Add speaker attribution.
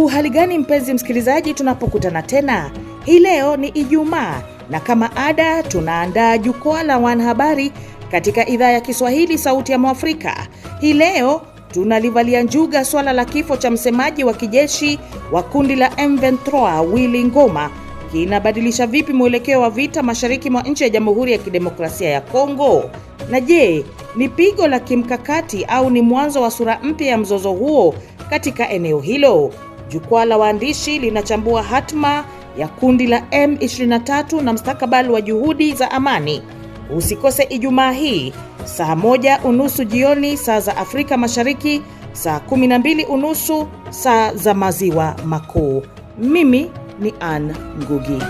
Speaker 1: Hali gani mpenzi msikilizaji, tunapokutana tena. Hii leo ni Ijumaa na kama ada tunaandaa jukwaa la wanahabari katika idhaa ya Kiswahili Sauti ya Mwafrika. Hii leo tunalivalia njuga swala la kifo cha msemaji wa kijeshi wa kundi la M23 Willy Ngoma. Kinabadilisha vipi mwelekeo wa vita mashariki mwa nchi ya Jamhuri ya Kidemokrasia ya Kongo? Na je, ni pigo la kimkakati au ni mwanzo wa sura mpya ya mzozo huo katika eneo hilo? Jukwaa la waandishi linachambua hatma ya kundi la M23 na mustakabali wa juhudi za amani. Usikose Ijumaa hii saa 1:30 jioni saa za Afrika Mashariki, saa 12:30 saa za Maziwa Makuu. Mimi ni Ann Ngugi.